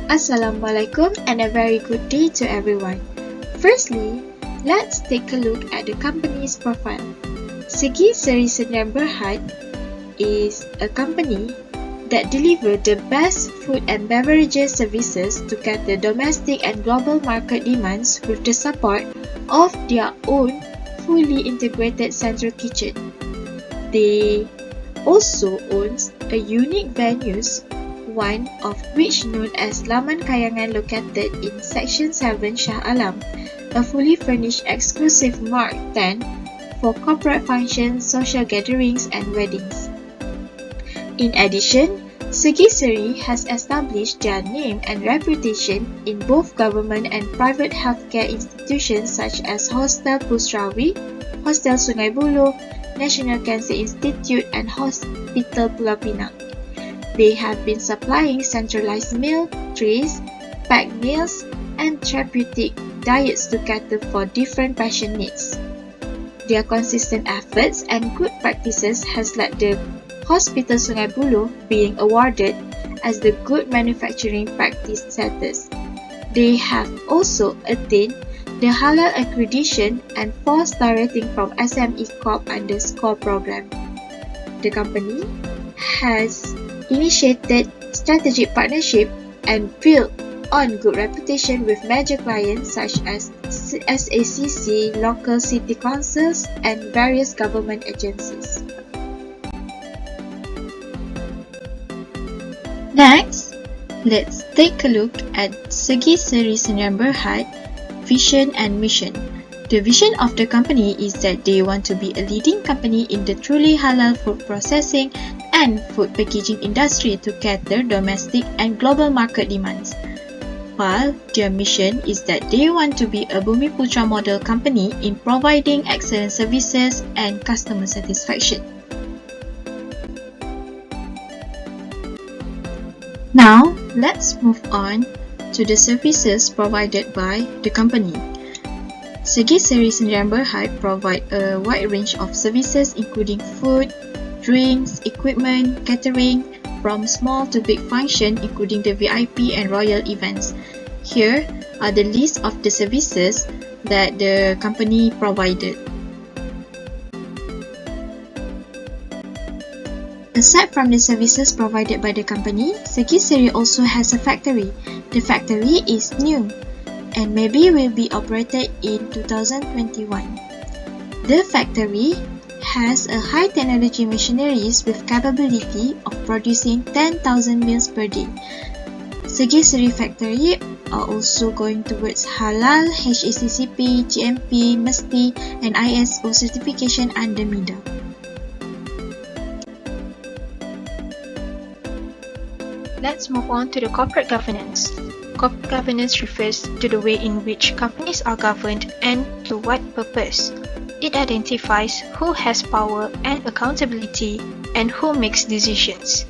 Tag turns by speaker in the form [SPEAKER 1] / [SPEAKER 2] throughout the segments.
[SPEAKER 1] Assalamualaikum and a very good day to everyone. Firstly, let's take a look at the company's profile. Segi Seri Sdn Bhd is a company that delivers the best food and beverages services to cater domestic and global market demands with the support of their own fully integrated central kitchen. They also owns a unique venues, one of which known as Laman Kayangan located in Section 7 Shah Alam, a fully furnished exclusive Mark 10 for corporate functions, social gatherings and weddings. In addition, Segi Seri has established their name and reputation in both government and private healthcare institutions such as Hostel Pusrawi, Hostel Sungai Buloh, National Cancer Institute and Hospital Pulau Pinang. They have been supplying centralized meal trays, packed meals, and therapeutic diets to cater for different patient needs. Their consistent efforts and good practices has led the Hospital Sungai Buloh being awarded as the Good Manufacturing Practice status. They have also attained the Halal accreditation and 4-star rating from SME Corp under SCORE program. The company has initiated strategic partnership and built on good reputation with major clients such as SACC, local city councils, and various government agencies. Next, let's take a look at Segi Seri Sdn Bhd vision and mission. The vision of the company is that they want to be a leading company in the truly halal food processing and food packaging industry to cater domestic and global market demands. While their mission is that they want to be a Bumiputra model company in providing excellent services and customer satisfaction. Now, let's move on to the services provided by the company. Segi Seri Sdn Bhd provide a wide range of services including food, drinks, equipment, catering, from small to big function including the VIP and royal events. Here are the list of the services that the company provided. Aside from the services provided by the company, Segi Seri also has a factory. The factory is new and maybe will be operated in 2021. The factory has a high technology machineries with capability of producing 10,000 meals per day. Segi Seri factory are also going towards Halal, HACCP, GMP, MESTI and ISO certification under MIDA. Let's move on to the corporate governance. Corporate governance refers to the way in which companies are governed and to what purpose. It identifies who has power and accountability and who makes decisions.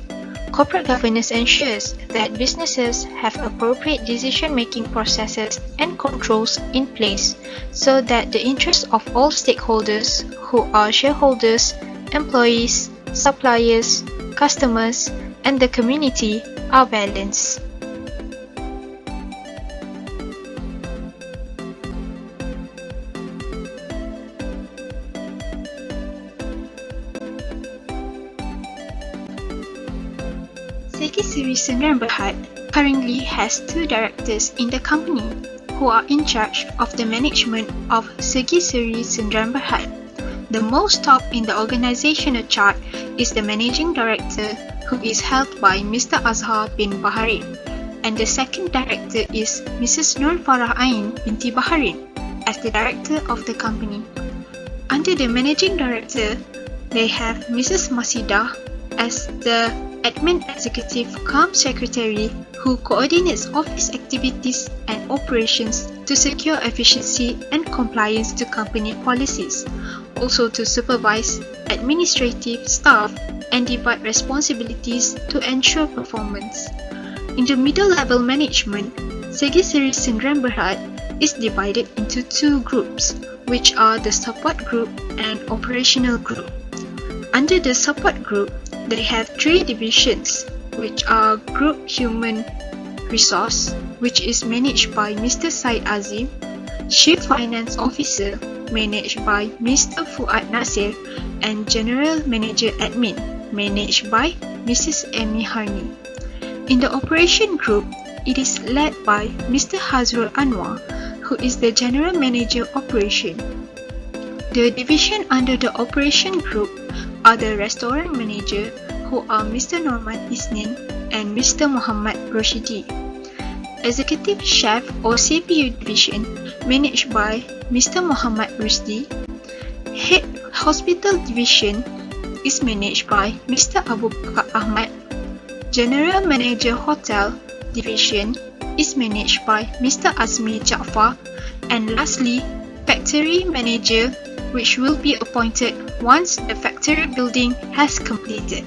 [SPEAKER 1] Corporate governance ensures that businesses have appropriate decision-making processes and controls in place so that the interests of all stakeholders who are shareholders, employees, suppliers, customers, and the community are balanced. Segi Seri Sdn Bhd currently has 2 directors in the company who are in charge of the management of Segi Seri Sdn Bhd. The most top in the organizational chart is the managing director, who is held by Mr. Azhar bin Baharin, and the second director is Mrs. Nur Farah Ain binti Baharin as the director of the company. Under the managing director, they have Mrs. Masida as the admin executive cum secretary who coordinates office activities and operations to secure efficiency and compliance to company policies, also to supervise administrative staff and divide responsibilities to ensure performance. In the middle level management, Segi Seri Sdn Bhd is divided into 2 groups, which are the support group and operational group. Under the support group, they have 3 divisions, which are Group Human
[SPEAKER 2] Resource, which is managed by Mr. Said Azim. Chief Finance Officer, managed by Mr. Fuad Nasir, and General Manager Admin, managed by Mrs. Amy Harni. In the Operation Group, it is led by Mr. Hazrul Anwar, who is the General Manager Operation. The division under the Operation Group are the Restaurant Manager, who are Mr. Norman Isnin and Mr. Muhammad Roshidi. Executive Chef or CPU Division, managed by Mr. Muhammad Rusdi. Head Hospital Division is managed by Mr. Abu Bakar Ahmad. General Manager Hotel Division is managed by Mr. Azmi Jaafar. And lastly, Factory Manager, which will be appointed once the factory building has completed.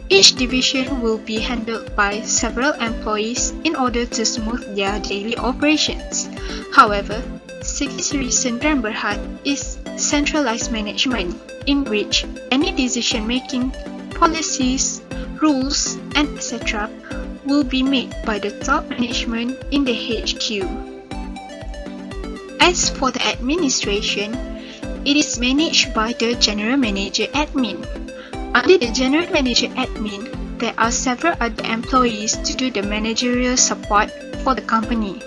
[SPEAKER 2] Each division will be handled by several employees in order to smooth their daily operations. However, Segi Serisan dan Berhad is centralized management in which any decision-making, policies, rules, and etc. will be made by the top management in the HQ. As for the administration, it is managed by the General Manager Admin. Under the General Manager Admin, there are several other employees to do the managerial support for the company.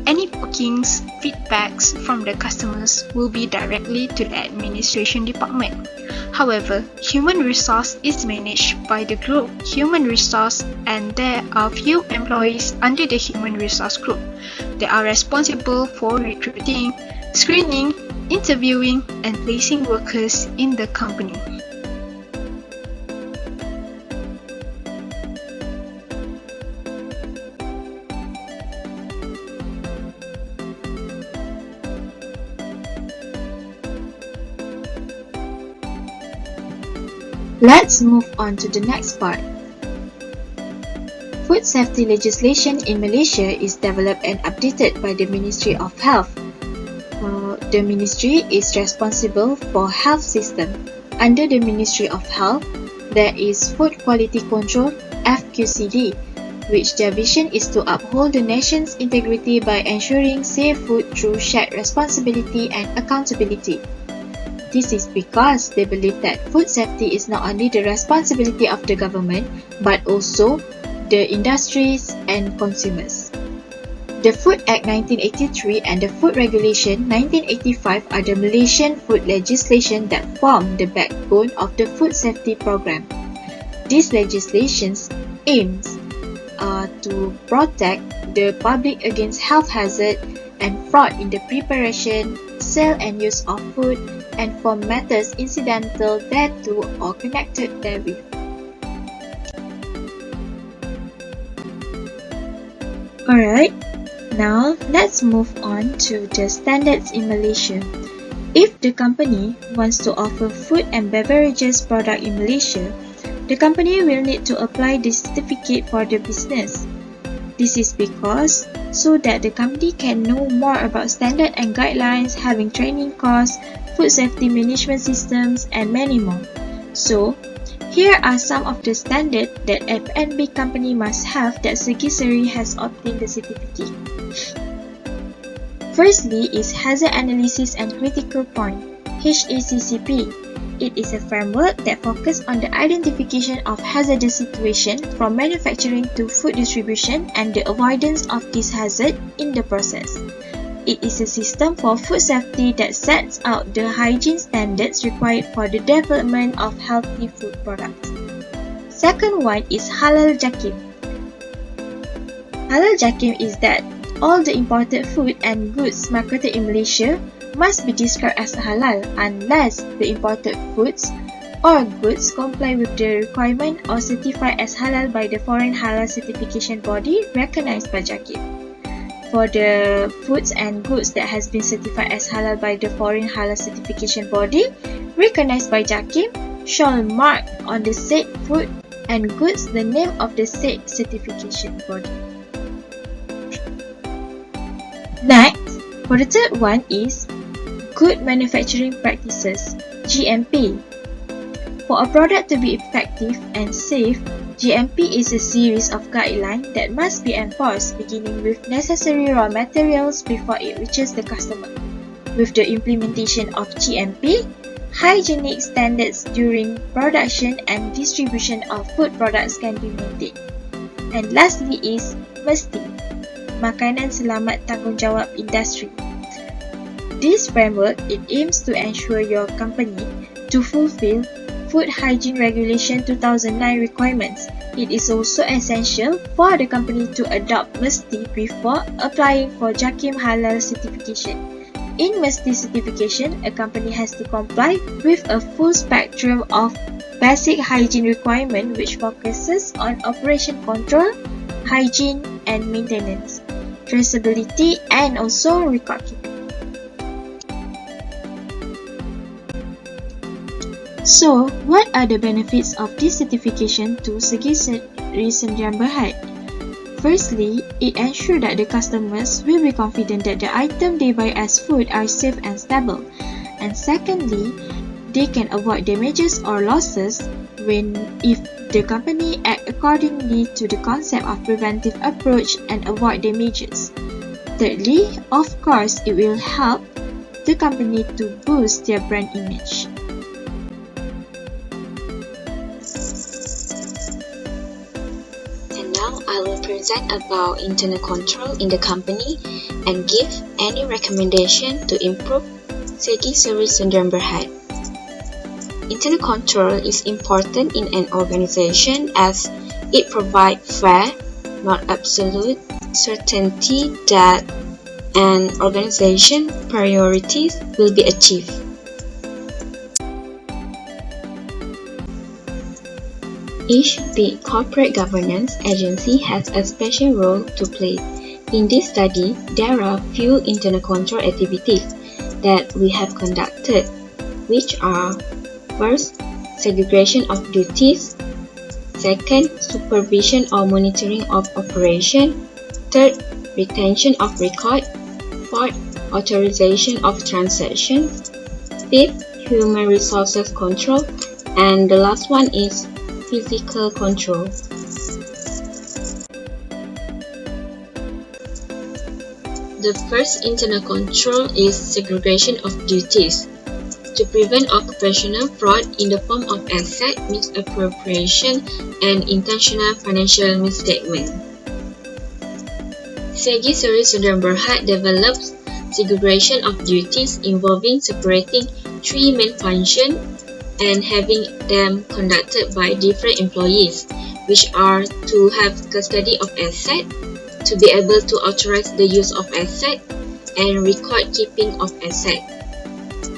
[SPEAKER 2] Any bookings, feedbacks from the customers will be directly to the administration department. However, human resource is managed by the group human resource, and there are few employees under the human resource group. They are responsible for recruiting, screening, interviewing, and placing workers in the company.
[SPEAKER 1] Let's move on to the next part. Food safety legislation in Malaysia is developed and updated by the Ministry of Health. The ministry is responsible for health system. Under the Ministry of Health, there is Food Quality Control (FQCD), which their vision is to uphold the nation's integrity by ensuring safe food through shared responsibility and accountability. This is because they believe that food safety is not only the responsibility of the government, but also the industries and consumers. The Food Act 1983 and the Food Regulation 1985 are the Malaysian food legislation that form the backbone of the food safety program. These legislations aims to protect the public against health hazard and fraud in the preparation, sale and use of food, and for matters incidental thereto or connected therewith. Alright, now let's move on to the standards in Malaysia. If the company wants to offer food and beverages product in Malaysia, the company will need to apply the certificate for the business. This is because so that the company can know more about standard and guidelines, having training course, food safety management systems, and many more. So, here are some of the standards that F&B company must have that Segi Seri has obtained the certificate. Firstly is Hazard Analysis and Critical Point, HACCP. It is a framework that focuses on the identification of hazardous situations from manufacturing to food distribution and the avoidance of this hazard in the process. It is a system for food safety that sets out the hygiene standards required for the development of healthy food products. Second one is Halal Jakim. Halal Jakim is that all the imported food and goods marketed in Malaysia must be described as halal unless the imported foods or goods comply with the requirement or certified as halal by the foreign halal certification body recognized by JAKIM. For the foods and goods that has been certified as halal by the foreign halal certification body recognized by JAKIM shall mark on the said food and goods the name of the said certification body. Next, for the third one is Good Manufacturing Practices, GMP. For a product to be effective and safe, GMP is a series of guidelines that must be enforced, beginning with necessary raw materials before it reaches the customer. With the implementation of GMP, hygienic standards during production and distribution of food products can be maintained. And lastly is MAF671, Makanan Selamat Tanggungjawab Industri. This framework, it aims to ensure your company to fulfill Food Hygiene Regulation 2009 requirements. It is also essential for the company to adopt MAF671 before applying for JAKIM Halal certification. In MAF671 certification, a company has to comply with a full spectrum of basic hygiene requirement which focuses on operation control, hygiene and maintenance, traceability and also record keeping. So, what are the benefits of this certification to Segi Seri Sdn Bhd? Firstly, it ensures that the customers will be confident that the items they buy as food are safe and stable. And secondly, they can avoid damages or losses if the company act accordingly to the concept of preventive approach and avoid damages. Thirdly, of course, it will help the company to boost their brand image.
[SPEAKER 3] Now I will present about internal control in the company and give any recommendation to improve Segi Seri Sdn Bhd. Internal control is important in an organization as it provides fair, not absolute, certainty that an organization priorities will be achieved. Each big corporate governance agency has a special role to play. In this study, there are few internal control activities that we have conducted, which are: first, segregation of duties; second, supervision or monitoring of operation; third, retention of record; fourth, authorization of transactions; fifth, human resources control; and the last one is physical control. The first internal control is segregation of duties to prevent occupational fraud in the form of asset misappropriation and intentional financial misstatement. Segi Seri Sdn Bhd develops segregation of duties involving separating three main functions and having them conducted by different employees, which are to have custody of asset, to be able to authorize the use of asset, and record keeping of asset.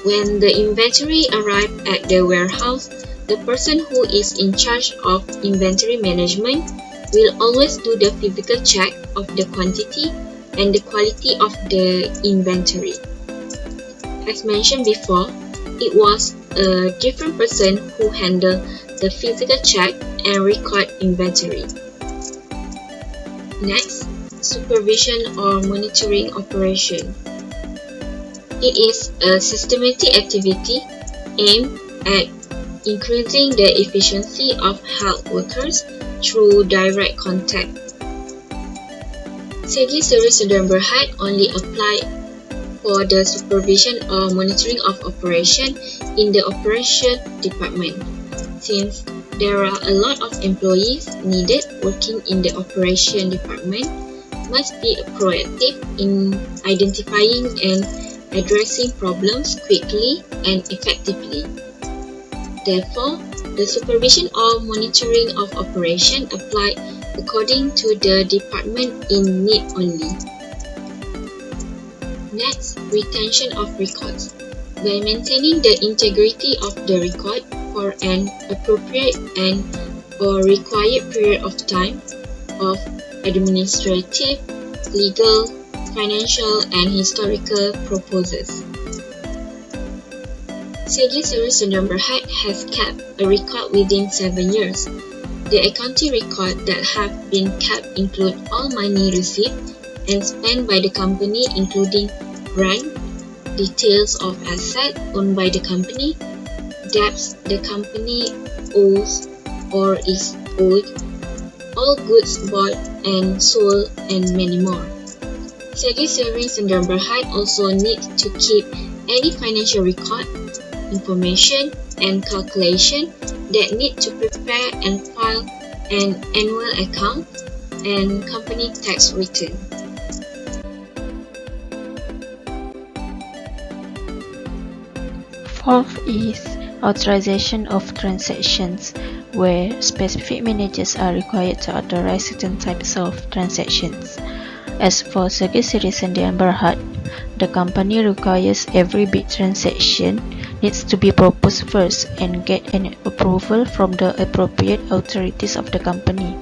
[SPEAKER 3] When the inventory arrives at the warehouse, the person who is in charge of inventory management will always do the physical check of the quantity and the quality of the inventory. As mentioned before, it was a different person who handled the physical check and record inventory. Next, supervision or monitoring operation. It is a systematic activity aimed at increasing the efficiency of health workers through direct contact. Segi Seri Sdn Bhd only apply for the supervision or monitoring of operation in the operation department, since there are a lot of employees needed working in the operation department, must be proactive in identifying and addressing problems quickly and effectively. Therefore, the supervision or monitoring of operation apply according to the department in need only. Next, retention of records. By maintaining the integrity of the record for an appropriate and or required period of time of administrative, legal, financial, and historical purposes. Segi Seri Sdn Bhd has kept a record within 7 years. The accounting record that have been kept include all money received and spent by the company, including grant, details of assets owned by the company, debts the company owes or is owed, all goods bought and sold, and many more. Segi Sendirian Berhad also need to keep any financial record, information, and calculation that need to prepare and file an annual account and company tax return.
[SPEAKER 4] Fourth is authorization of transactions, where specific managers are required to authorize certain types of transactions. As for Segi Sendirian Berhad, the company requires every big transaction needs to be proposed first and get an approval from the appropriate authorities of the company.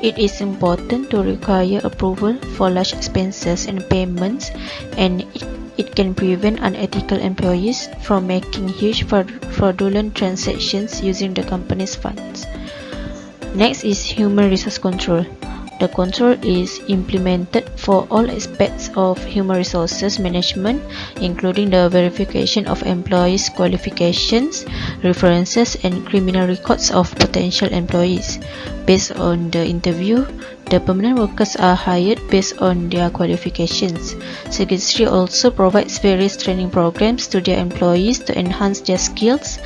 [SPEAKER 4] It is important to require approval for large expenses and payments, and it can prevent unethical employees from making huge fraudulent transactions using the company's funds. Next is human resource control. The control is implemented for all aspects of human resources management, including the verification of employees' qualifications, references, and criminal records of potential employees. Based on the interview, the permanent workers are hired based on their qualifications. Segi also provides various training programs to their employees to enhance their skills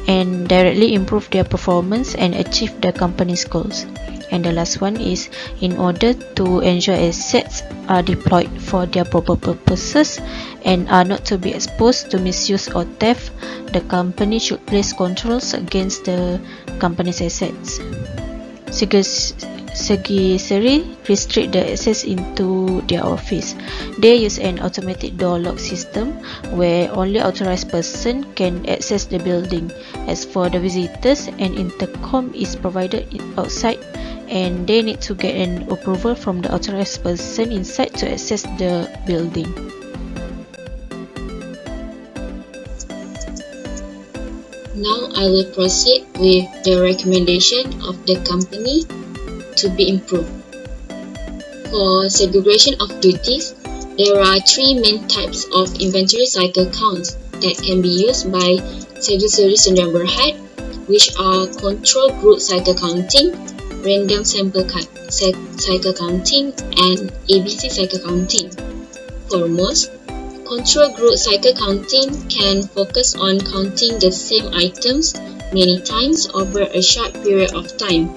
[SPEAKER 4] and directly improve their performance and achieve the company's goals. And the last one is, in order to ensure assets are deployed for their proper purposes and are not to be exposed to misuse or theft, the company should place controls against the company's assets. Segi restrict the access into their office. They use an automatic door lock system where only authorized person can access the building. As for the visitors, an intercom is provided outside, and they need to get an approval from the authorized person inside to access the building.
[SPEAKER 3] Now I will proceed with the recommendation of the company to be improved. For segregation of duties, there are three main types of inventory cycle counts that can be used by Segi Sendirian Berhad, which are control group cycle counting, random sample cycle counting, and ABC cycle counting. Foremost, control group cycle counting can focus on counting the same items many times over a short period of time.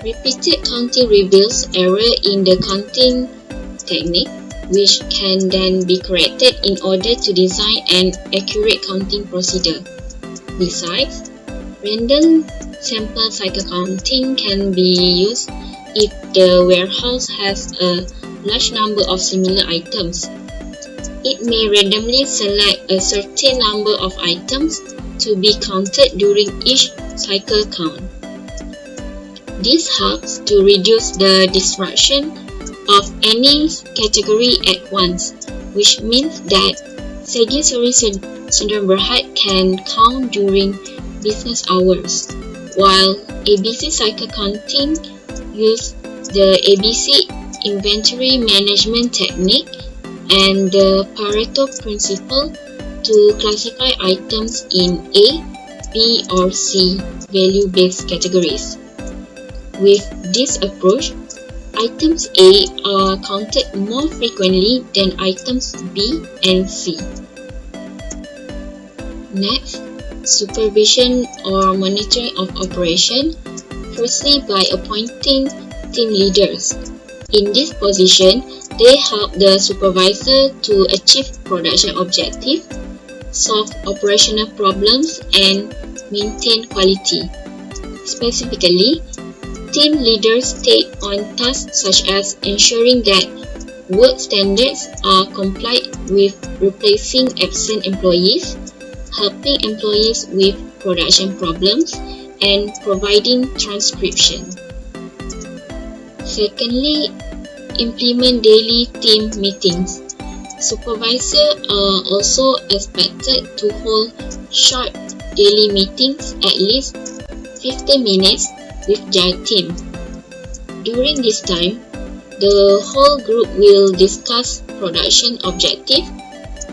[SPEAKER 3] Repeated counting reveals error in the counting technique, which can then be corrected in order to design an accurate counting procedure. Besides, random sample cycle counting can be used if the warehouse has a large number of similar items. It may randomly select a certain number of items to be counted during each cycle count. This helps to reduce the disruption of any category at once, which means that Segi Sendirian Berhad can count during business hours, while ABC cycle counting uses the ABC inventory management technique and the Pareto principle to classify items in A, B, or C value-based categories. With this approach, items A are counted more frequently than items B and C. Next, supervision or monitoring of operation, firstly by appointing team leaders. In this position, they help the supervisor to achieve production objectives, solve operational problems, and maintain quality. Specifically, team leaders take on tasks such as ensuring that work standards are complied with, replacing absent employees, helping employees with production problems, and providing transcription. Secondly, implement daily team meetings. Supervisors are also expected to hold short daily meetings, at least 50 minutes, with their team. During this time, the whole group will discuss production objectives,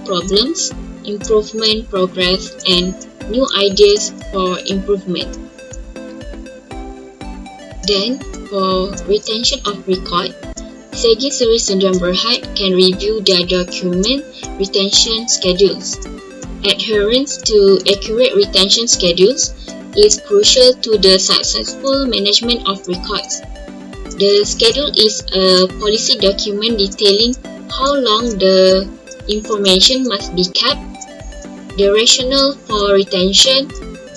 [SPEAKER 3] problems, improvement progress, and new ideas for improvement. Then, For retention of record, Segi Seri Sdn Bhd can review their document retention schedules. Adherence to accurate retention schedules is crucial to the successful management of records. The schedule is a policy document detailing how long the information must be kept, the rationale for retention,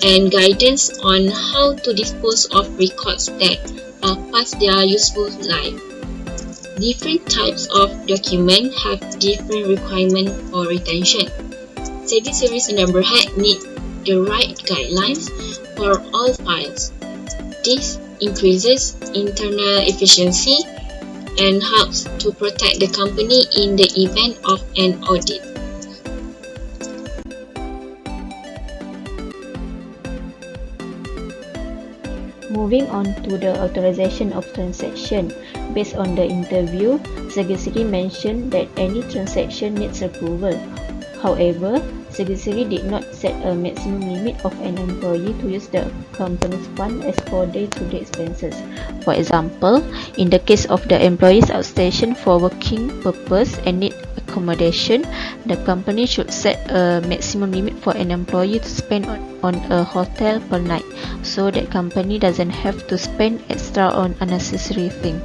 [SPEAKER 3] and guidance on how to dispose of records that are past their useful life. Different types of document have different requirements for retention. Segi Seri Sdn Bhd need the right guidelines for all files. This increases internal efficiency and helps to protect the company in the event of an audit.
[SPEAKER 4] Moving on to the authorization of transaction. Based on the interview, Segi Seri mentioned that any transaction needs approval. However, Segi Seri did not set a maximum limit of an employee to use the company's fund as for day-to-day expenses. For example, in the case of the employee's outstation for working purpose and need accommodation, the company should set a maximum limit for an employee to spend on a hotel per night, so that company doesn't have to spend extra on unnecessary things.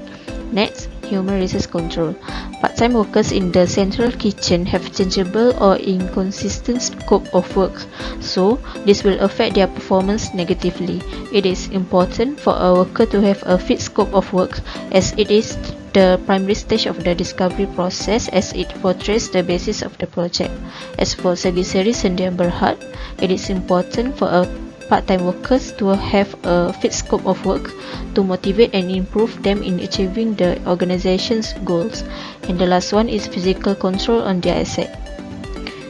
[SPEAKER 4] Next, human resource control. Part-time workers in the central kitchen have changeable or inconsistent scope of work, so this will affect their performance negatively. It is important for a worker to have a fixed scope of work, as it is the primary stage of the discovery process, as it portrays the basis of the project. As for Segi Seri Sdn Bhd, it is important for a part-time workers to have a fixed scope of work to motivate and improve them in achieving the organization's goals. And the last one is physical control on their asset.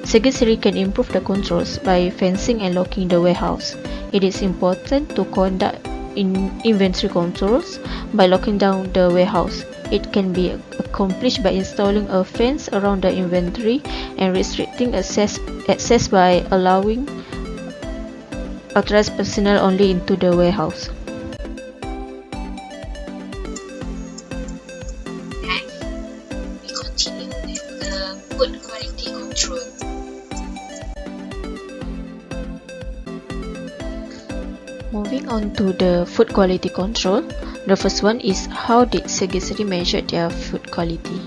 [SPEAKER 4] Segi Seri can improve the controls by fencing and locking the warehouse. It is important to conduct inventory controls by locking down the warehouse. It can be accomplished by installing a fence around the inventory and restricting access by allowing authorized personnel only into the warehouse.
[SPEAKER 3] Next, we continue with the food quality control.
[SPEAKER 4] Moving on to the food quality control, the first one is how did Segi Seri measure their food quality?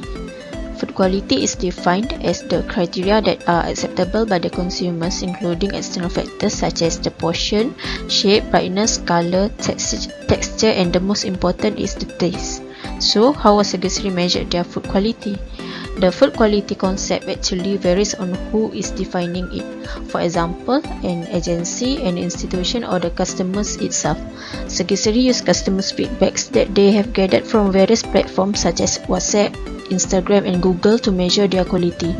[SPEAKER 4] Food quality is defined as the criteria that are acceptable by the consumers, including external factors such as the portion, shape, brightness, color, texture, and the most important is the taste. So, how was Segi Seri measured their food quality? The food quality concept actually varies on who is defining it. For example, an agency, an institution, or the customers itself. Segi Seri use customers' feedbacks that they have gathered from various platforms such as WhatsApp, Instagram, and Google to measure their quality.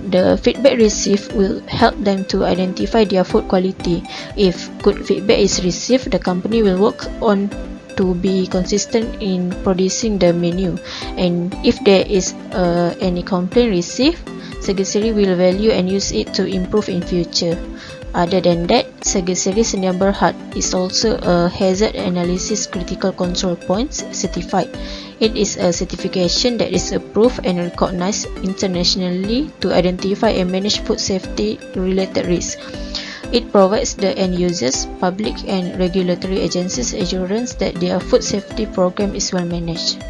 [SPEAKER 4] The feedback received will help them to identify their food quality. If good feedback is received, the company will work on to be consistent in producing the menu, and if there is any complaint received, Segi Seri will value and use it to improve in future. Other than that, Segi Seri Sdn Bhd is also a hazard analysis critical control points certified. It is a certification that is approved and recognized internationally to identify and manage food safety related risks. It provides the end users, public, and regulatory agencies assurance that their food safety program is well managed.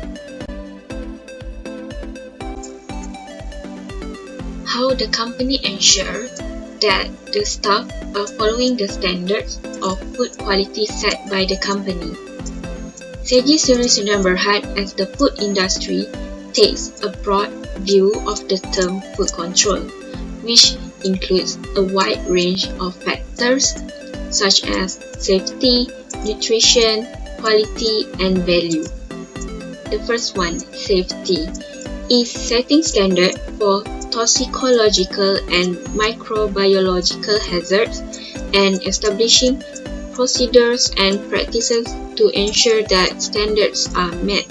[SPEAKER 3] How the company ensures that the staff are following the standards of food quality set by the company. Segi Seri Sdn Bhd as the food industry takes a broad view of the term food control, which includes a wide range of factors such as safety, nutrition, quality, and value. The first one, safety, is setting standard for toxicological and microbiological hazards and establishing procedures and practices to ensure that standards are met.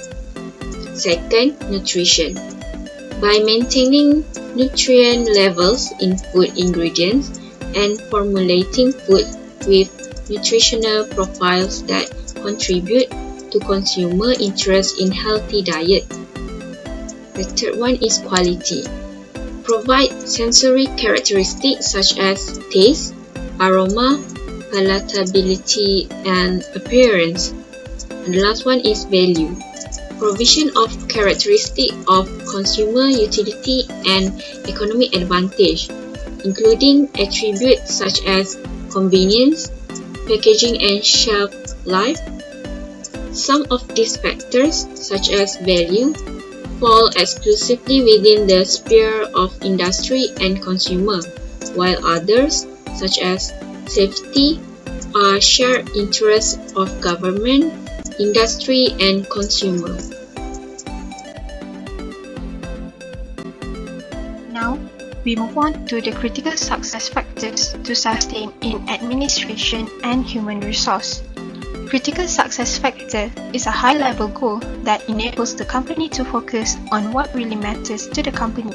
[SPEAKER 3] Second, nutrition. By maintaining nutrient levels in food ingredients and formulating food with nutritional profiles that contribute to consumer interest in healthy diet. The third one is quality. Provide sensory characteristics such as taste, aroma, palatability, and appearance. And the last one is value. Provision of characteristics of consumer utility and economic advantage, including attributes such as convenience, packaging, and shelf life. Some of these factors, such as value, fall exclusively within the sphere of industry and consumer, while others, such as safety, are shared interests of government, industry, and consumer.
[SPEAKER 2] Now, we move on to the critical success factors to sustain in administration and human resource. Critical success factor is a high-level goal that enables the company to focus on what really matters to the company.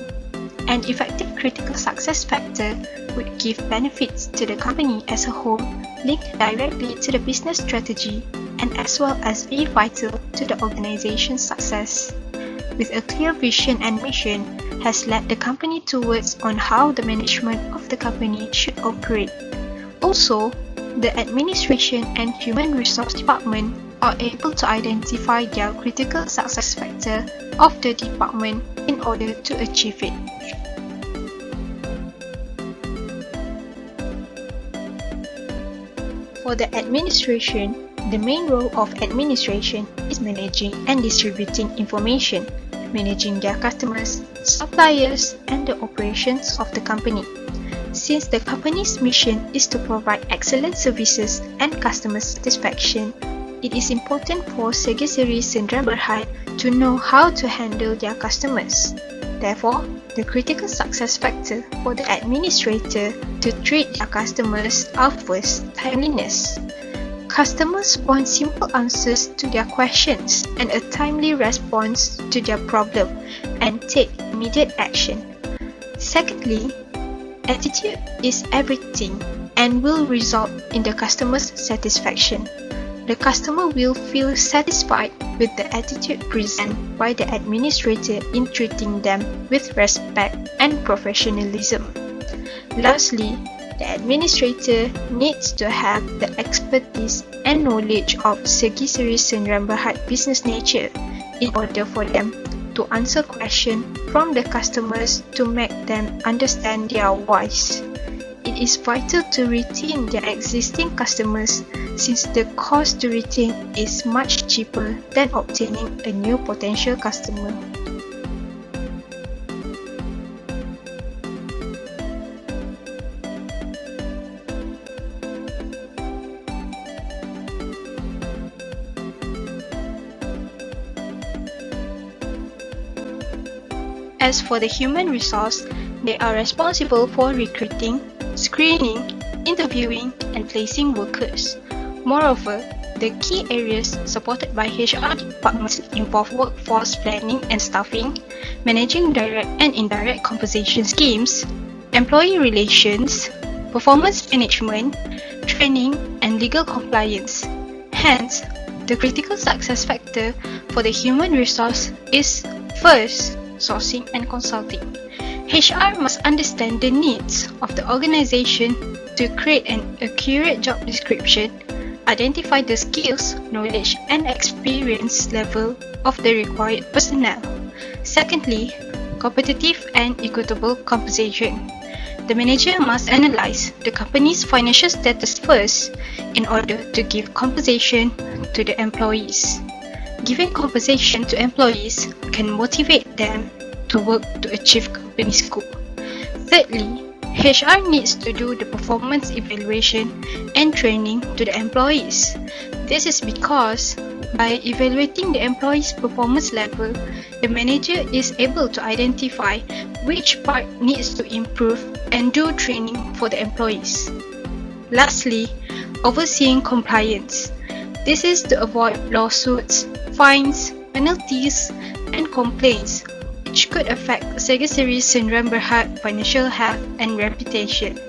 [SPEAKER 2] An effective critical success factor would give benefits to the company as a whole, linked directly to the business strategy, and as well as be vital to the organization's success. With a clear vision and mission, has led the company towards on how the management of the company should operate. Also, the administration and human resource department are able to identify their critical success factor of the department in order to achieve it. For the administration, the main role of administration is managing and distributing information, managing their customers, suppliers, and the operations of the company. Since the company's mission is to provide excellent services and customer satisfaction, it is important for Segi Seri Sdn Bhd to know how to handle their customers. Therefore, the critical success factor for the administrator to treat their customers are first, timeliness. Customers want simple answers to their questions and a timely response to their problem and take immediate action. Secondly, attitude is everything and will result in the customer's satisfaction. The customer will feel satisfied with the attitude presented by the administrator in treating them with respect and professionalism. Lastly, the administrator needs to have the expertise and knowledge of Segi Seri Sdn Bhd business nature in order for them to answer questions from the customers to make them understand their whys. It is vital to retain their existing customers since the cost to retain is much cheaper than obtaining a new potential customer. As for the human resource, they are responsible for recruiting, screening, interviewing, and placing workers. Moreover, the key areas supported by HR departments involve workforce planning and staffing, managing direct and indirect compensation schemes, employee relations, performance management, training, and legal compliance. Hence, the critical success factor for the human resource is first, sourcing and consulting. HR must understand the needs of the organization to create an accurate job description, identify the skills, knowledge, and experience level of the required personnel. Secondly, competitive and equitable compensation. The manager must analyze the company's financial status first in order to give compensation to the employees. Giving compensation to employees can motivate them to work to achieve company's goal. Thirdly, HR needs to do the performance evaluation and training to the employees. This is because by evaluating the employees' performance level, the manager is able to identify which part needs to improve and do training for the employees. Lastly, overseeing compliance. This is to avoid lawsuits, fines, penalties, and complaints which could affect Segi Seri Sdn Bhd financial health and reputation.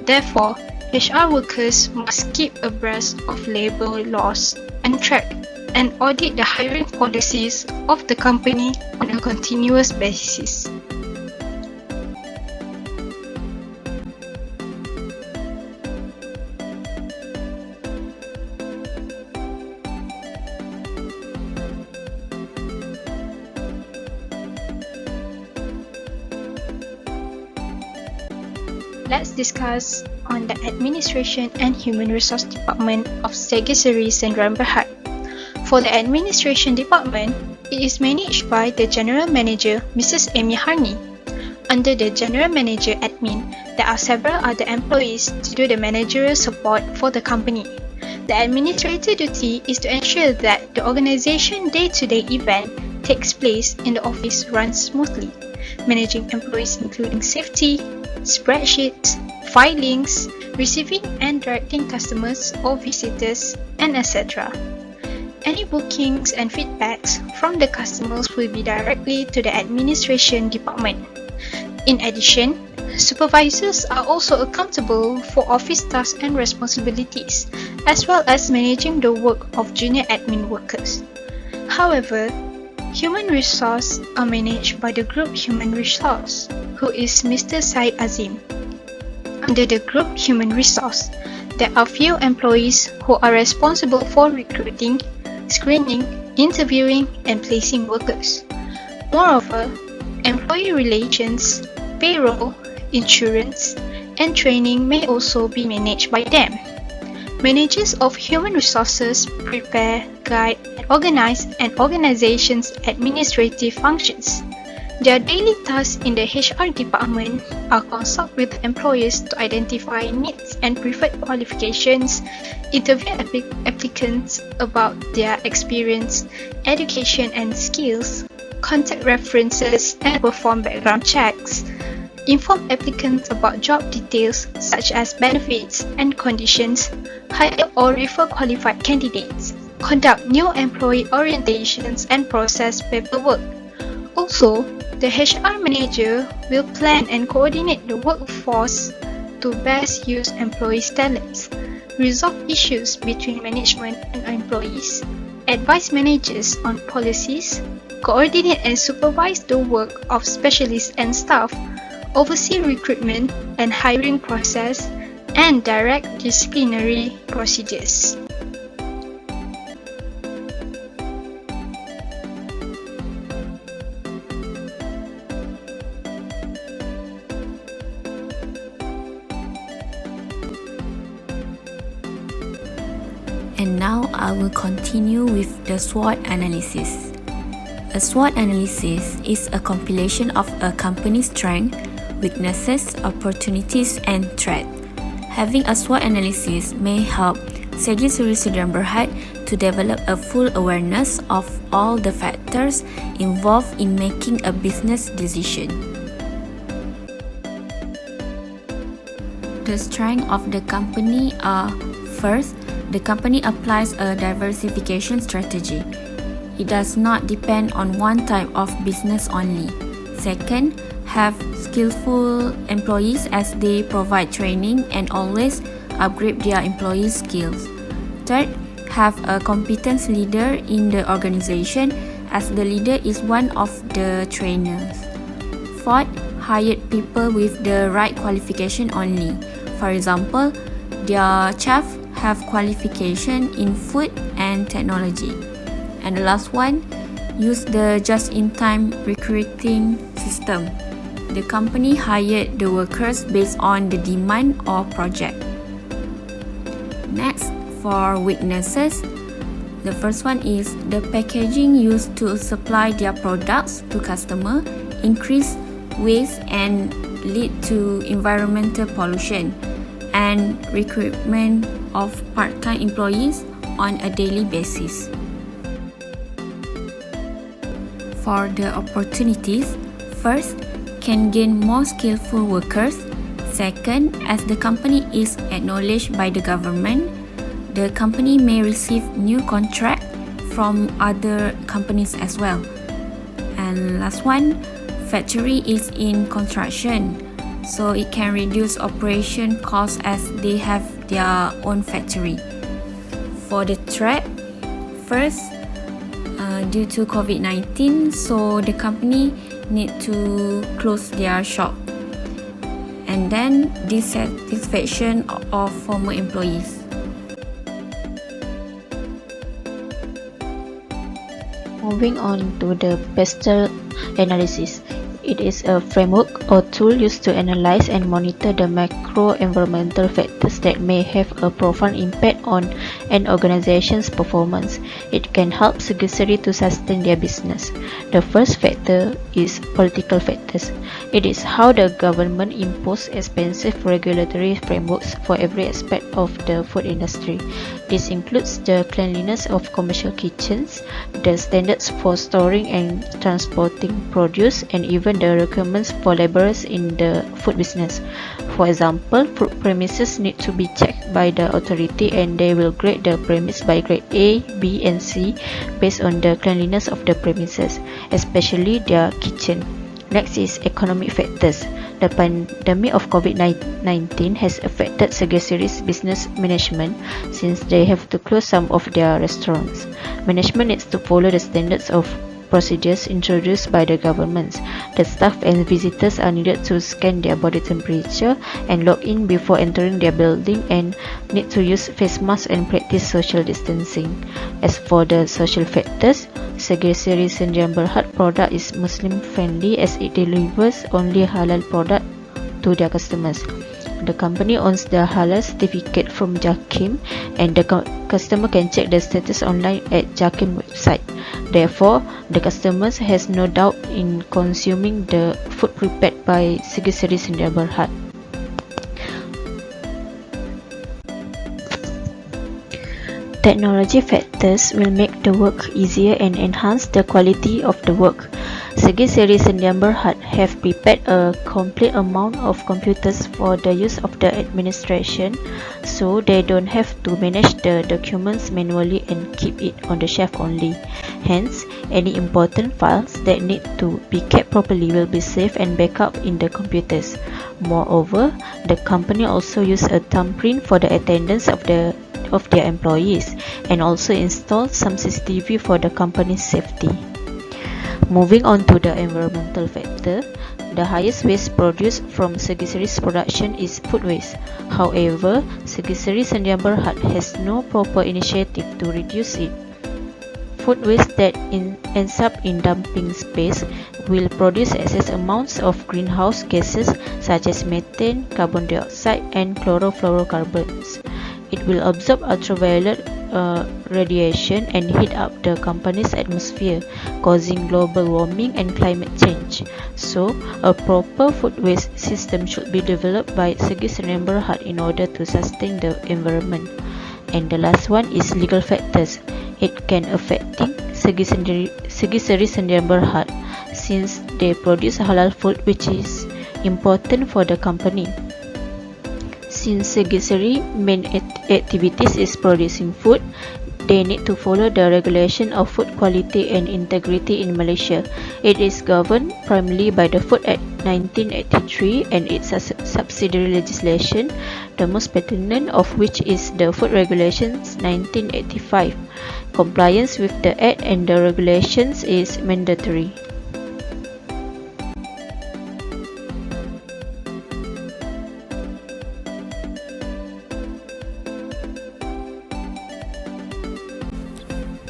[SPEAKER 2] Therefore, HR workers must keep abreast of labor laws and track and audit the hiring policies of the company on a continuous basis. Let's discuss on the Administration and Human Resource Department of Segi Seri Sdn Bhd. For the Administration Department, it is managed by the General Manager, Mrs. Amy Harney. Under the General Manager Admin, there are several other employees to do the managerial support for the company. The administrator duty is to ensure that the organization day-to-day event takes place in the office runs smoothly, managing employees including safety, spreadsheets, filings, receiving and directing customers or visitors, and etc. Any bookings and feedbacks from the customers will be directly to the administration department. In addition, supervisors are also accountable for office tasks and responsibilities, as well as managing the work of junior admin workers. However, Human Resource are managed by the Group Human Resource, who is Mr. Syed Azim. Under the Group Human Resource, there are few employees who are responsible for recruiting, screening, interviewing, and placing workers. Moreover, employee relations, payroll, insurance, and training may also be managed by them. Managers of human resources prepare, guide, and organize an organization's administrative functions. Their daily tasks in the HR department are consult with employers to identify needs and preferred qualifications, interview applicants about their experience, education and skills, contact references, and perform background checks. Inform applicants about job details such as benefits and conditions, hire or refer qualified candidates, conduct new employee orientations and process paperwork. Also, the HR manager will plan and coordinate the workforce to best use employees' talents, resolve issues between management and employees, advise managers on policies, coordinate and supervise the work of specialists and staff, oversee recruitment and hiring process, and direct disciplinary procedures.
[SPEAKER 5] And now I will continue with the SWOT analysis. A SWOT analysis is a compilation of a company's strengths, weaknesses, opportunities, and threats. Having a SWOT analysis may help Segi Seri Sdn Bhd to develop a full awareness of all the factors involved in making a business decision. The strengths of the company are: first, the company applies a diversification strategy. It does not depend on one type of business only. Second, have skillful employees as they provide training and always upgrade their employees' skills. Third, have a competent leader in the organization as the leader is one of the trainers. Fourth, hired people with the right qualification only. For example, their chef have qualification in food and technology. And the last one, use the just-in-time recruiting system. The company hired the workers based on the demand or project. Next, for weaknesses, the first one is the packaging used to supply their products to customer increase waste and lead to environmental pollution and recruitment of part-time employees on a daily basis. For the opportunities, first, can gain more skillful workers. Second, as the company is acknowledged by the government, the company may receive new contract from other companies as well. And last one, factory is in construction, so it can reduce operation costs as they have their own factory. For the threat, first, due to COVID-19, so the company need to close their shop. And then dissatisfaction of former employees.
[SPEAKER 4] Moving on to the pestle analysis. It is a framework or tool used to analyze and monitor the macro-environmental factors that may have a profound impact on an organization's performance. It can help Segusari to sustain their business. The first factor is political factors. It is how the government imposes expensive regulatory frameworks for every aspect of the food industry. This includes the cleanliness of commercial kitchens, the standards for storing and transporting produce, and even the requirements for laborers in the food business. For example, food premises need to be checked by the authority, and they will grade the premise by grade A, B, and C based on the cleanliness of the premises, especially their kitchen. Next is economic factors. The pandemic of COVID-19 has affected Segusari's business management since they have to close some of their restaurants. Management needs to follow the standards of procedures introduced by the governments. The staff and visitors are needed to scan their body temperature and log in before entering their building, and need to use face masks and practice social distancing. As for the social factors, Segusari Sendian Berhad product is Muslim friendly as it delivers only halal product to their customers. The company owns the halal certificate from JAKIM, and the customer can check the status online at JAKIM website. Therefore, the customers has no doubt in consuming the food prepared by Segusari Sendian Berhad. Technology factors will make the work easier and enhance the quality of the work. Segusari Sendian Berhad have prepared a complete amount of computers for the use of the administration, so they don't have to manage the documents manually and keep it on the shelf only. Hence, any important files that need to be kept properly will be saved and backup in the computers. Moreover, the company also use a thumbprint for the attendance of their employees, and also install some CCTV for the company's safety. Moving on to the environmental factor, the highest waste produced from Segusari's production is food waste. However, Segusari Sendian Berhad has no proper initiative to reduce it. Food waste that ends up in dumping space will produce excess amounts of greenhouse gases such as methane, carbon dioxide, and chlorofluorocarbons. It will absorb ultraviolet radiation and heat up the company's atmosphere, causing global warming and climate change. So, a proper food waste system should be developed by Segusari Sendian Berhad in order to sustain the environment. And the last one is legal factors. It can affecting Segusari Sendian Berhad since they produce halal food, which is important for the company. Since Segusari main activities is producing food, they need to follow the regulation of food quality and integrity in Malaysia. It is governed primarily by the Food Act 1983 and its subsidiary legislation, the most pertinent of which is the Food Regulations 1985. Compliance with the Act and the regulations is mandatory.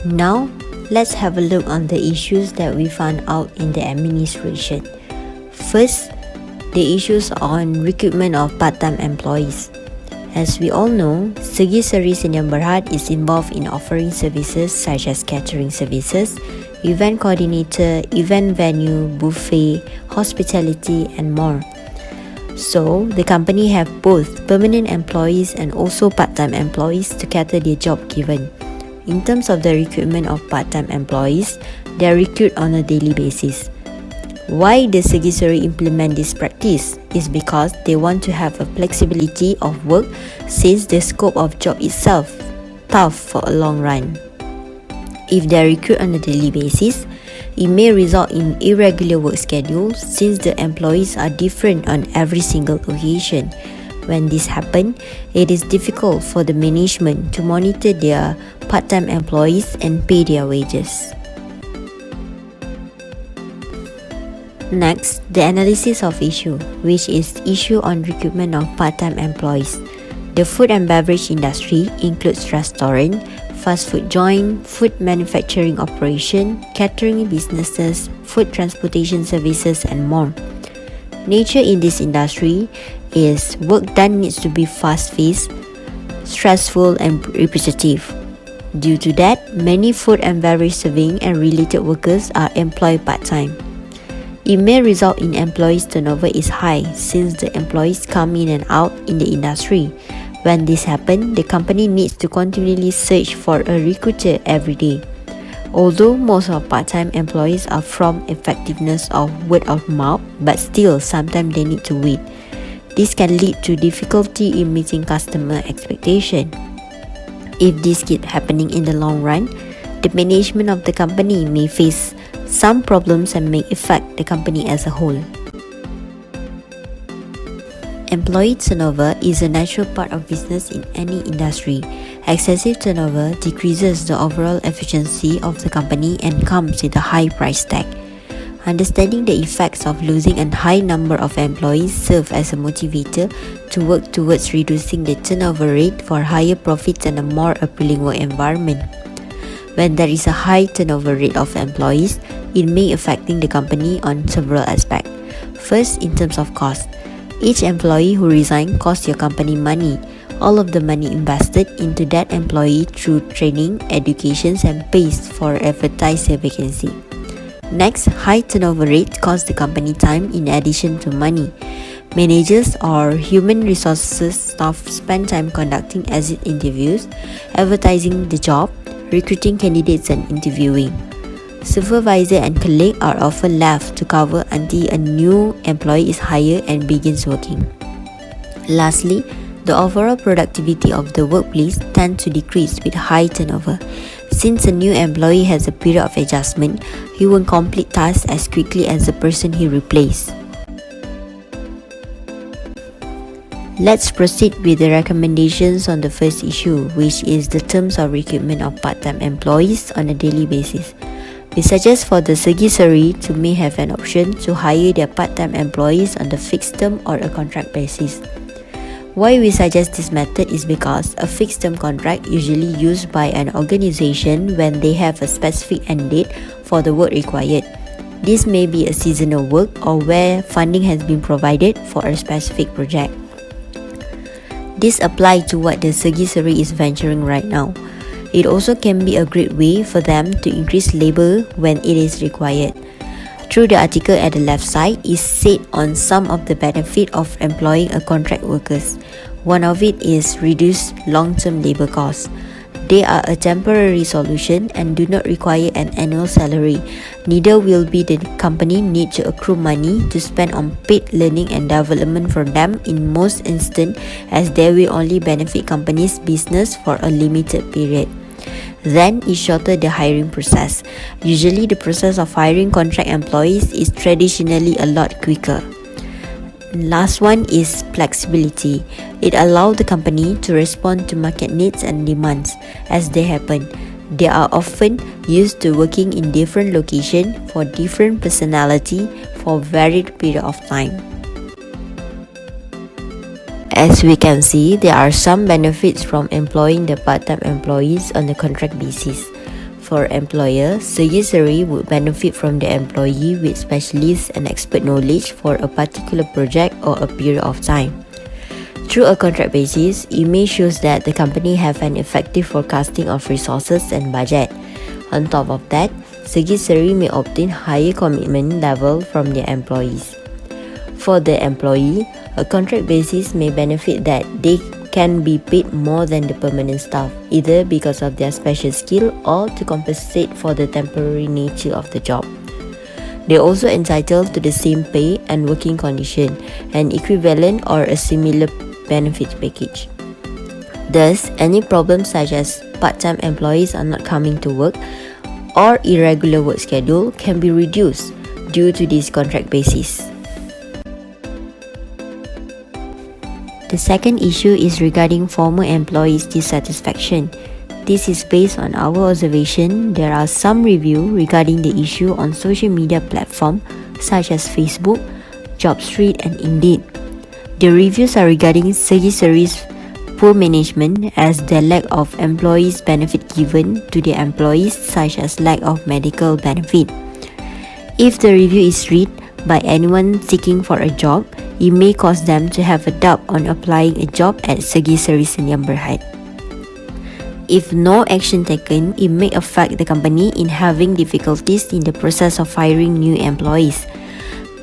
[SPEAKER 6] Now, let's have a look on the issues that we found out in the administration. First, the issues on recruitment of part-time employees. As we all know, Segusari Sendian Berhad is involved in offering services such as catering services, event coordinator, event venue, buffet, hospitality, and more. So, the company have both permanent employees and also part-time employees to cater their job given. In terms of the recruitment of part-time employees, they are recruited on a daily basis. Why the Segusari implement this practice is because they want to have a flexibility of work since the scope of job itself tough for a long run. If they are recruited on a daily basis, it may result in irregular work schedules since the employees are different on every single occasion. When this happens, it is difficult for the management to monitor their part-time employees and pay their wages. Next, the analysis of issue, which is issue on recruitment of part-time employees. The food and beverage industry includes restaurant, fast food joint, food manufacturing operation, catering businesses, food transportation services, and more. Nature in this industry is work done needs to be fast-paced, stressful, and repetitive. Due to that, many food and beverage serving and related workers are employed part-time. It may result in employees turnover is high since the employees come in and out in the industry. When this happens, the company needs to continually search for a recruiter every day. Although most of part-time employees are from effectiveness of word of mouth, but still sometimes they need to wait. This can lead to difficulty in meeting customer expectation. If this keeps happening in the long run, the management of the company may face some problems and may affect the company as a whole. Employee turnover is a natural part of business in any industry. Excessive turnover decreases the overall efficiency of the company and comes with a high price tag. Understanding the effects of losing a high number of employees serves as a motivator to work towards reducing the turnover rate for higher profits and a more appealing work environment. When there is a high turnover rate of employees, it may affecting the company on several aspects. First, in terms of cost. Each employee who resigns costs your company money. All of the money invested into that employee through training, education, and pays for advertised vacancy. Next, high turnover rate costs the company time in addition to money. Managers or human resources staff spend time conducting exit interviews, advertising the job, recruiting candidates, and interviewing. Supervisor and colleague are often left to cover until a new employee is hired and begins working. Lastly, the overall productivity of the workplace tends to decrease with high turnover. Since a new employee has a period of adjustment, he won't complete tasks as quickly as the person he replaced. Let's proceed with the recommendations on the first issue, which is the terms of recruitment of part-time employees on a daily basis. We suggest for the Segi to may have an option to hire their part-time employees on the fixed term or a contract basis. Why we suggest this method is because a fixed term contract usually used by an organization when they have a specific end date for the work required. This may be a seasonal work or where funding has been provided for a specific project. This applies to what the Segi is venturing right now. It also can be a great way for them to increase labor when it is required. Through the article at the left side is said on some of the benefit of employing a contract workers. One of it is reduced long-term labor costs. They are a temporary solution and do not require an annual salary. Neither will be the company need to accrue money to spend on paid learning and development for them in most instances, as they will only benefit company's business for a limited period. Then it shortens the hiring process. Usually the process of hiring contract employees is traditionally a lot quicker. Last one is flexibility. It allows the company to respond to market needs and demands as they happen. They are often used to working in different locations for different personality for varied period of time. As we can see, there are some benefits from employing the part-time employees on a contract basis. For employer, Segi would benefit from the employee with specialist and expert knowledge for a particular project or a period of time. Through a contract basis, it may show that the company have an effective forecasting of resources and budget. On top of that, Segi may obtain higher commitment level from their employees. For the employee, a contract basis may benefit that they can be paid more than the permanent staff, either because of their special skill or to compensate for the temporary nature of the job. They are also entitled to the same pay and working condition, an equivalent or a similar benefit package. Thus, any problems such as part-time employees are not coming to work or irregular work schedule can be reduced due to this contract basis. The second issue is regarding former employees' dissatisfaction. this is based on our observation. There are some reviews regarding the issue on social media platforms such as Facebook, JobStreet and Indeed. The reviews are regarding Segi Seri's poor management as the lack of employees benefit given to the employees such as lack of medical benefit. If the review is read by anyone seeking for a job, it may cause them to have a doubt on applying a job at Segi Seri Senyam Berhad. If no action taken, it may affect the company in having difficulties in the process of hiring new employees.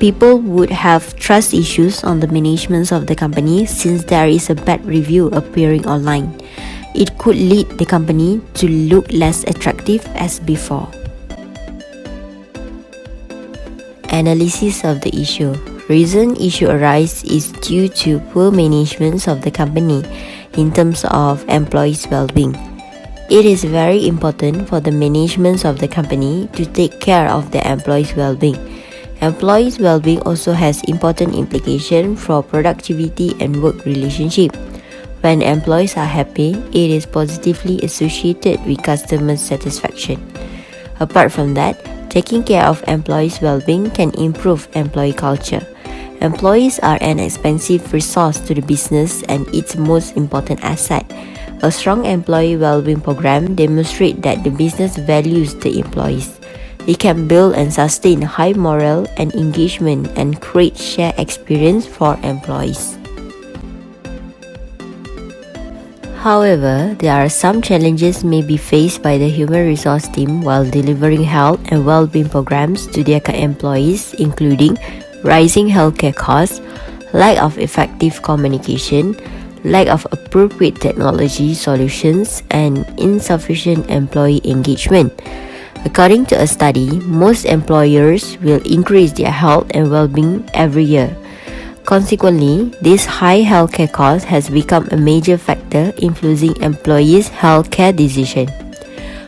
[SPEAKER 6] People would have trust issues on the management of the company since there is a bad review appearing online. It could lead the company to look less attractive as before. Analysis of the issue. Reason issue arise is due to poor management of the company in terms of employees' well-being. It is very important for the management of the company to take care of the employees' well-being. Employees' well-being also has important implications for productivity and work relationship. When employees are happy, it is positively associated with customer satisfaction. Apart from that, taking care of employees' well-being can improve employee culture. Employees are an expensive resource to the business and its most important asset. A strong employee well-being program demonstrates that the business values the employees. It can build and sustain high morale and engagement and create shared experience for employees. However, there are some challenges may be faced by the human resource team while delivering health and well-being programs to their employees, including rising healthcare costs, lack of effective communication, lack of appropriate technology solutions, and insufficient employee engagement. According to a study, most employers will increase their health and well-being every year. Consequently, this high healthcare cost has become a major factor influencing employees' healthcare decisions.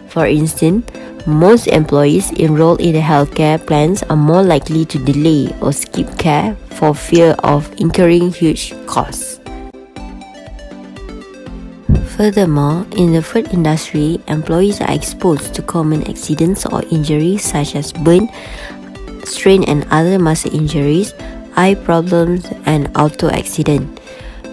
[SPEAKER 6] For instance, most employees enrolled in the healthcare plans are more likely to delay or skip care for fear of incurring huge costs. Furthermore, in the food industry, employees are exposed to common accidents or injuries such as burn, strain and other muscle injuries, eye problems and auto accident.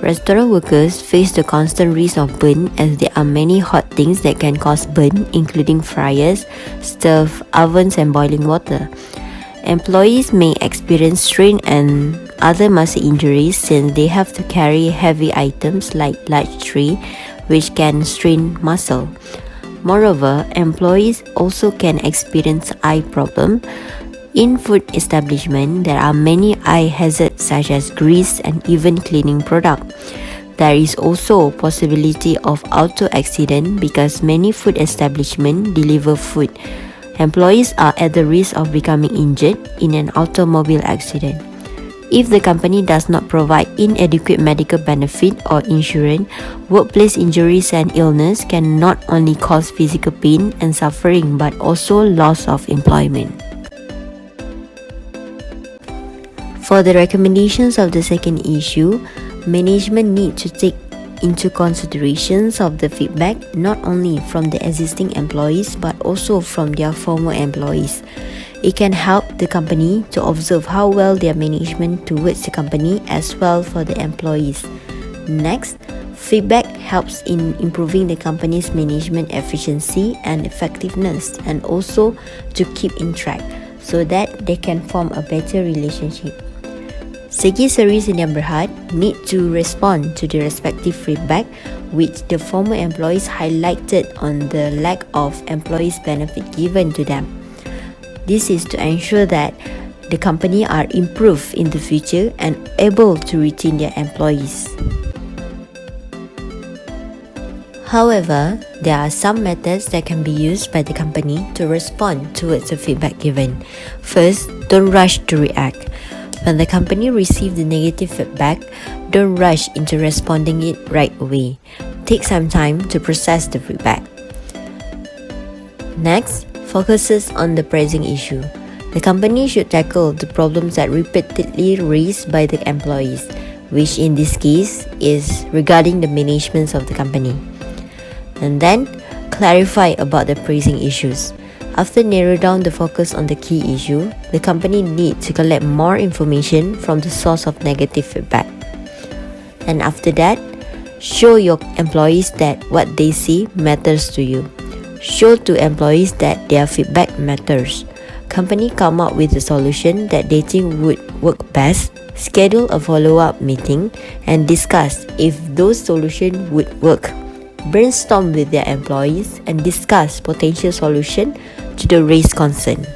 [SPEAKER 6] Restaurant workers face the constant risk of burn as there are many hot things that can cause burn, including fryers, stove, ovens and boiling water. Employees may experience strain and other muscle injuries since they have to carry heavy items like large tray, which can strain muscle. Moreover, employees also can experience eye problems. In food establishment, there are many eye hazards such as grease and even cleaning product. There is also possibility of auto accident because many food establishments deliver food. Employees are at the risk of becoming injured in an automobile accident. If the company does not provide inadequate medical benefit or insurance, workplace injuries and illness can not only cause physical pain and suffering but also loss of employment. For the recommendations of the second issue, management need to take into considerations of the feedback not only from the existing employees but also from their former employees. It can help the company to observe how well their management towards the company as well for the employees. Next, feedback helps in improving the company's management efficiency and effectiveness and also to keep in track so that they can form a better relationship. Segi Seri Senyam Berhad need to respond to the respective feedback which the former employees highlighted on the lack of employees benefit given to them. This is to ensure that the company are improved in the future and able to retain their employees. However, there are some methods that can be used by the company to respond towards the feedback given. First, don't rush to react. When the company receives the negative feedback, don't rush into responding it right away. Take some time to process the feedback. Next, focuses on the pressing issue. The company should tackle the problems that repeatedly raised by the employees, which in this case is regarding the management of the company. And then, clarify about the pressing issues. After narrow down the focus on the key issue, the company needs to collect more information from the source of negative feedback. And after that, show your employees that what they see matters to you. Show to employees that their feedback matters. Company come up with a solution that they think would work best, schedule a follow-up meeting, and discuss if those solutions would work. Brainstorm with their employees and discuss potential solution to the raised concern.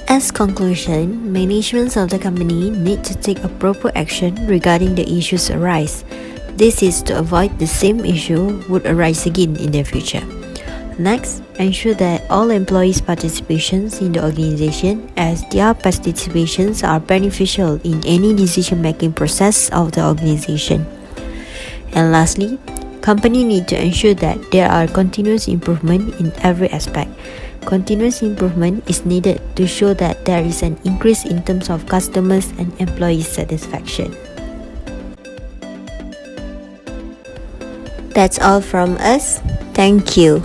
[SPEAKER 6] As conclusion, management of the company need to take a proper action regarding the issues arise. This is to avoid the same issue would arise again in the future. Next, ensure that all employees' participations in the organization as their participations are beneficial in any decision-making process of the organization. And lastly, company need to ensure that there are continuous improvement in every aspect. Continuous improvement is needed to show that there is an increase in terms of customers and employee satisfaction. That's all from us. Thank you.